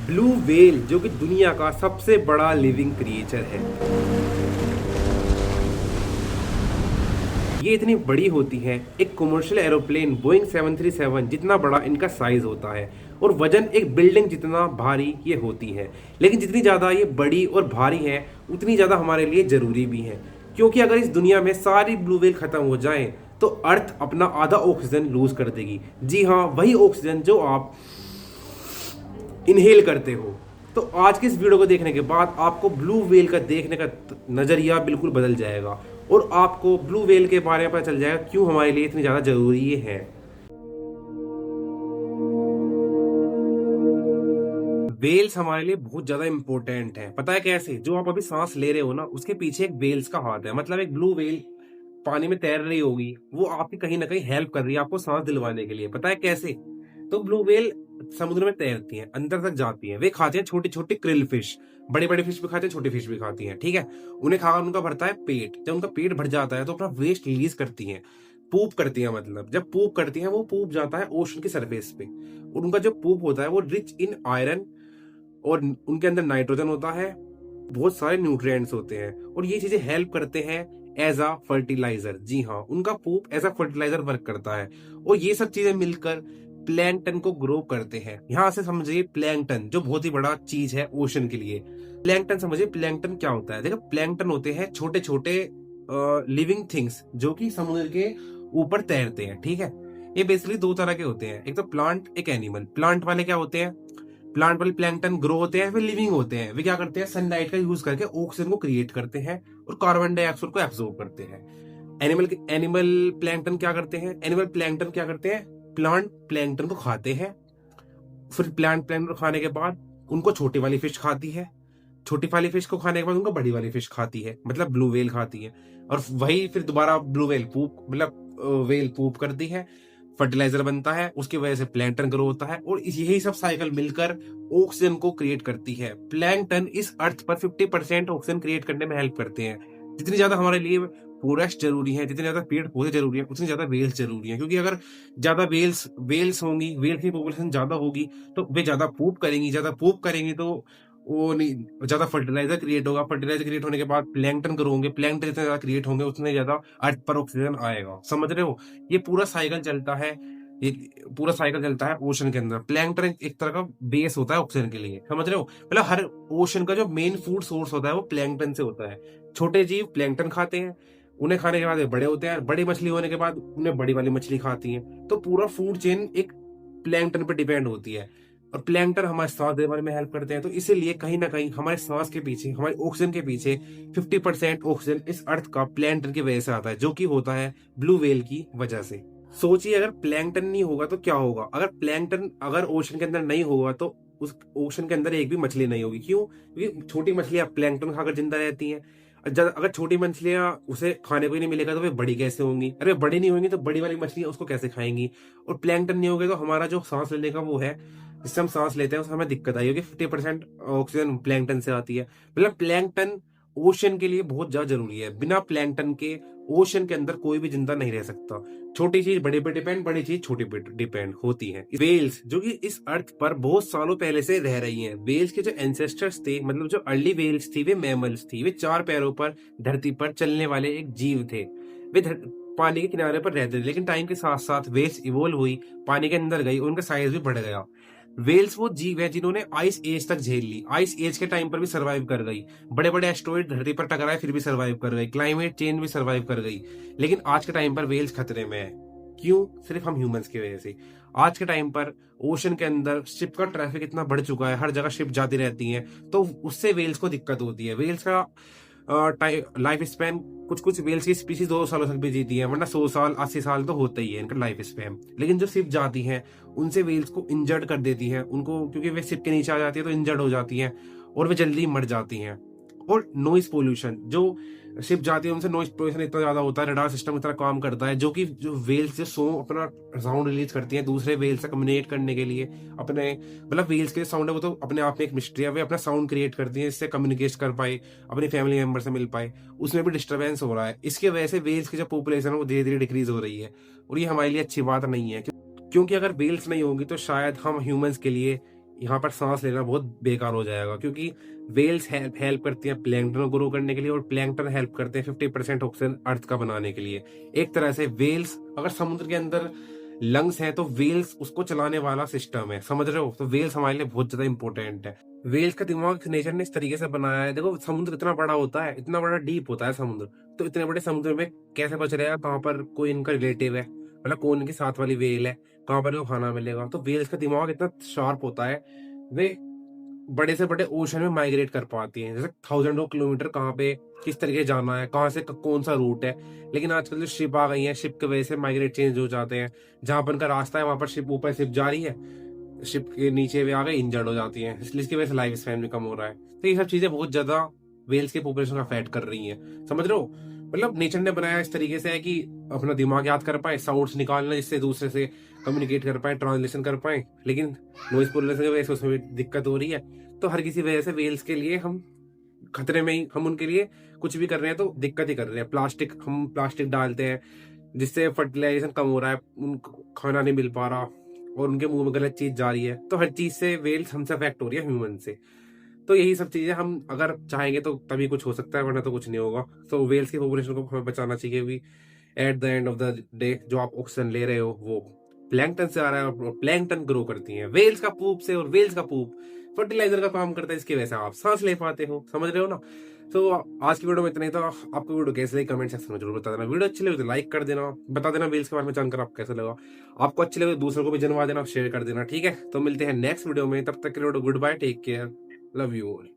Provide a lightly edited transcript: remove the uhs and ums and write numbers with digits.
Blue whale जो कि दुनिया का सबसे बड़ा लिविंग क्रिएचर है। ये इतनी बड़ी होती हैं, एक कमर्शियल एरोप्लेन बोइंग 737 जितना बड़ा इनका साइज होता है और वजन एक बिल्डिंग जितना भारी ये होती है। लेकिन जितनी ज़्यादा ये बड़ी और भारी है उतनी ज़्यादा हमारे लिए ज़रूरी भी है, क्योंकि अगर इस दुनिया में सारी ब्लू व्हेल ख़त्म हो जाएं तो अर्थ अपना आधा ऑक्सीजन लूज कर देगी। जी हाँ, वही ऑक्सीजन जो आप इनहेल करते हो। तो आज की इस वीडियो को देखने के बाद आपको ब्लू व्हेल का देखने का नज़रिया बिल्कुल बदल जाएगा और आपको ब्लू व्हेल के बारे में पता चल जाएगा क्यों हमारे लिए इतनी ज़्यादा ज़रूरी ये है। वेल्स हमारे लिए बहुत ज़्यादा इंपॉर्टेंट है। पता है कैसे? जो आप अभी सांस ले रहे हो ना, उसके पीछे एक वेल्स का हाथ है। मतलब एक ब्लू व्हेल पानी में तैर रही होगी, वो आपकी कहीं ना कहीं हेल्प कर रही है आपको सांस दिलवाने के लिए। पता है कैसे? तो ब्लू व्हेल समुद्र में तैरती हैं, अंदर तक जाती हैं। वे खाती हैं छोटी छोटी क्रिल फिश। बड़े बड़े फिश भी खाते हैं, छोटी फिश भी खाती हैं। ठीक है, उन्हें खाकर उनका भरता है पेट। जब उनका पेट भर जाता है तो अपना वेस्ट रिलीज करती हैं, पूप करती हैं। मतलब जब पूप करती हैं, वो पूप जाता है ओशन की सरफेस पे और उनका जो पूप होता है वो रिच इन आयरन और उनके अंदर नाइट्रोजन होता है, बहुत सारे न्यूट्रिएंट्स होते हैं और ये चीजें हेल्प करते हैं एज अ फर्टिलाइजर। जी हाँ, उनका पूप एज अ फर्टिलाइजर वर्क करता है और ये सब चीजें मिलकर प्लैंकटन को ग्रो करते हैं। यहाँ से समझिए प्लैंकटन जो बहुत ही बड़ा चीज है ओशन के लिए। प्लैंकटन समझिए, प्लैंकटन क्या होता है? देखो, प्लैंकटन होते हैं छोटे छोटे लिविंग थिंग्स जो कि समुद्र के ऊपर तैरते हैं। ठीक है, ये बेसिकली दो तरह के होते हैं, एक तो प्लांट, एक एनिमल। प्लांट वाले क्या होते हैं? प्लांट वाले प्लैंकटन ग्रो होते हैं, वे लिविंग होते हैं। वे क्या करते हैं? सनलाइट का यूज करके ऑक्सीजन को क्रिएट करते हैं और कार्बन डाइऑक्साइड को एब्सॉर्ब करते हैं। एनिमल प्लैंकटन क्या करते हैं? एनिमल प्लैंकटन क्या करते हैं? प्लांट प्लैंकटन को खाते हैं। फिर प्लांट प्लैंकटन को खाने के बाद उनको छोटी वाली फिश खाती है। छोटी वाली फिश को खाने के बाद उनको बड़ी वाली फिश खाती है, मतलब ब्लू व्हेल खाती है। और वही फिर दोबारा ब्लू व्हेल पूप, मतलब व्हेल पूप करती है, फर्टिलाइजर बनता है, उसकी वजह से प्लैंकटन ग्रो होता है और यही सब साइकिल मिलकर ऑक्सीजन को क्रिएट करती है। प्लैंकटन इस अर्थ पर 50% ऑक्सीजन क्रिएट करने में हेल्प करते हैं। जितनी ज्यादा हमारे लिए फॉरेस्ट जरूरी है, जितने ज्यादा पेड़ पौधे जरूरी है, उतनी ज्यादा वेल्स जरूरी है। क्योंकि अगर ज्यादा वेल्स होंगी, वेल्स की पॉपुलेशन ज्यादा होगी तो वे ज्यादा पूप करेंगी। ज्यादा पूप करेंगी तो वो नहीं, ज्यादा फर्टिलाइजर क्रिएट होगा। फर्टिलाइजर क्रिएट होने के बाद प्लैंकटन ग्रो होंगे। प्लैंकटन जितने ज्यादा क्रिएट होंगे उतने ज्यादा अर्थ पर ऑक्सीजन आएगा। समझ रहे हो? ये पूरा साइकिल चलता है। ये पूरा साइकिल चलता है ओशन के अंदर। प्लैंकटन एक तरह का बेस होता है ऑक्सीजन के लिए। समझ रहे हो? मतलब हर ओशन का जो मेन फूड सोर्स होता है वो प्लैंकटन से होता है। छोटे जीव प्लैंकटन खाते हैं, उन्हें खाने के बाद ये बड़े होते हैं। बड़ी मछली होने के बाद उन्हें बड़ी वाली मछली खाती है। तो पूरा फूड चेन एक प्लैंकटन पर डिपेंड होती है और प्लैंकटन हमारे सांस लेने में हेल्प करते हैं। तो इसीलिए कहीं ना कहीं हमारे सांस के पीछे, हमारे ऑक्सीजन के पीछे 50% ऑक्सीजन इस अर्थ का प्लैंकटन की वजह से आता है, जो कि होता है ब्लू व्हेल की वजह से। सोचिए, अगर प्लैंकटन नहीं होगा तो क्या होगा? अगर ओशन के अंदर नहीं होगा तो उस ओशन के अंदर एक भी मछली नहीं होगी। क्यों? क्योंकि छोटी मछलियां प्लैंकटन खाकर जिंदा रहती हैं। अगर छोटी मछलियां उसे खाने को ही नहीं मिलेगा तो वे बड़ी कैसे होंगी? अरे बड़ी नहीं होंगी तो बड़ी वाली मछलियां उसको कैसे खाएंगी? और प्लैंकटन नहीं होगा तो हमारा जो सांस लेने का वो है, जिससे हम सांस लेते हैं, उसमें हमें दिक्कत आई होगी। 50% ऑक्सीजन प्लैंकटन से आती है। मतलब प्लैंकटन ओशन के लिए बहुत ज्यादा जरूरी है। बिना प्लैंकटन के ओशन के अंदर कोई भी जिंदा नहीं रह सकता। छोटी चीज बड़े पे डिपेंड, बड़ी चीज छोटी पे डिपेंड होती है। वेल्स जो कि इस अर्थ पर बहुत सालों पहले से रह रही हैं। वेल्स के जो एंसेस्टर्स थे, मतलब जो अर्ली वेल्स थी, वे मैमल्स थी। वे 4 पैरों पर धरती पर चलने वाले एक जीव थे। वे पानी के किनारे पर रहते थे, लेकिन टाइम के साथ साथ वेल्स इवोल्व हुई, पानी के अंदर गई, उनका साइज भी बढ़ गया। वेल्स वो जीव है जिन्होंने आइस एज तक झेल ली। आइस एज के टाइम पर भी सरवाइव कर गई। बड़े बड़े एस्टेरॉइड धरती पर टकराए फिर भी सरवाइव कर गई। क्लाइमेट चेंज भी सरवाइव कर गई। लेकिन आज के टाइम पर वेल्स खतरे में है। क्यों? सिर्फ हम ह्यूमंस की वजह से। आज के टाइम पर ओशन के अंदर शिप का ट्रैफिक इतना बढ़ चुका है, हर जगह शिप जाती रहती हैं, तो उससे वेल्स को दिक्कत होती है। वेल्स का लाइफ स्पैन, कुछ कुछ वेल्स की स्पीसीज 2 सालों तक भी जीती है, वरना 100 साल 80 साल तो होता ही है इनका लाइफ स्पैन। लेकिन जो शिप जाती हैं उनसे वेल्स को इंजर्ड कर देती हैं उनको, क्योंकि वे शिप के नीचे आ जाती है तो इंजर्ड हो जाती हैं और वे जल्दी मर जाती हैं। और नॉइस पोल्यूशन, जो शिप जाती है उनसे नॉइस पोल्यूशन इतना ज्यादा होता है, रडार सिस्टम इतना काम करता है, जो कि जो वेल्स जो सो अपना साउंड रिलीज करती हैं दूसरे वेल्स से कम्युनिकेट करने के लिए। अपने मतलब वेल्स के साउंड है वो तो अपने आप में एक मिस्ट्री है। वे अपना साउंड क्रिएट करती हैं जिससे कम्युनिकेट कर पाए, अपनी फैमिली मेंबर से मिल पाए। उसमें भी डिस्टर्बेंस हो रहा है। इसकी वजह से वेल्स की जो पॉपुलेशन है वो धीरे धीरे डिक्रीज हो रही है और ये हमारे लिए अच्छी बात नहीं है। क्योंकि अगर वेल्स नहीं होगी तो शायद हम ह्यूमंस के लिए यहाँ पर सांस लेना बहुत बेकार हो जाएगा, क्योंकि वेल्स हेल्प हेल्प करती हैं प्लैंकटन को ग्रो करने के लिए, और प्लैंकटन हेल्प करते हैं 50% ऑक्सीजन अर्थ का बनाने के लिए। एक तरह से वेल्स, अगर समुद्र के अंदर लंग्स हैं तो वेल्स उसको चलाने वाला सिस्टम है, समझ रहे हो? तो वेल्स हमारे लिए बहुत ज्यादा इंपॉर्टेंट है। वेल्स का दिमाग नेचर ने इस तरीके से बनाया है, देखो समुद्र इतना बड़ा होता है, इतना बड़ा डीप होता है समुद्र, तो इतने बड़े समुद्र में कैसे पहुंच रहेगा कहाँ पर कोई इनका रिलेटिव है, मतलब कौन इनके साथ वाली वेल है, कहाँ पर इनको खाना मिलेगा। तो वेल्स का दिमाग इतना शार्प होता है, वे बड़े से बड़े ओशन में माइग्रेट कर पाती हैं, जैसे थाउजेंड ऑफ किलोमीटर कहाँ पे किस तरीके जाना है, कहाँ से कौन सा रूट है। लेकिन आजकल जो शिप आ गई है, शिप की वजह से माइग्रेट चेंज हो जाते हैं, जहां पर उनका रास्ता है वहां पर शिप, ऊपर शिप जा रही है, शिप के नीचे भी आ गए इंजर्ड हो जाती हैं, इसलिए इसकी वजह से लाइफ स्पैन भी कम हो रहा है। तो ये सब चीजें बहुत ज्यादा वेल्स के पॉपुलेशन का अफेक्ट कर रही हैं, समझ रहे हो? मतलब नेचर ने बनाया इस तरीके से है कि अपना दिमाग याद कर पाए, साउंड्स निकालना जिससे दूसरे से कम्युनिकेट कर पाए, ट्रांसलेशन कर पाए, लेकिन नॉइज पोल्यूशन की वजह से उसमें भी दिक्कत हो रही है। तो हर किसी वजह से वेल्स के लिए हम खतरे में ही, हम उनके लिए कुछ भी कर रहे हैं तो दिक्कत ही कर रहे हैं। प्लास्टिक, हम प्लास्टिक डालते हैं जिससे फर्टिलाइजेशन कम हो रहा है, उनको खाना नहीं मिल पा रहा, और उनके मुंह में गलत चीज जा रही है, तो हर चीज से वेल्स हमसे अफेक्ट हो रही है, ह्यूमन से। तो यही सब चीजें हम अगर चाहेंगे तो तभी कुछ हो सकता है, वरना तो कुछ नहीं होगा। तो वेल्स की पॉपुलेशन को हमें बचाना चाहिए भी। At the end of the day जो आप ऑक्सीजन ले रहे हो वो प्लैंकटन से आ रहा है, और प्लैंकटन ग्रो करती है वेल्स का पूप से, और वेल्स का पूप फर्टिलाइजर का काम करता है, इसकी वजह से आप सांस ले पाते हो, समझ रहे हो ना? तो आज की वीडियो में इतना ही था। आपको वीडियो कैसे लगी कमेंट सेक्शन में जरूर बता देना। वीडियो अच्छी लगी तो लाइक कर देना, बता देना वेल्स के बारे में जानकर आपको कैसा लगा। आपको अच्छी लगे तो दूसरों को भी जनवा देना, शेयर कर देना, ठीक है? तो मिलते हैं नेक्स्ट वीडियो में, तब तक के लिए good bye, take care, love you all.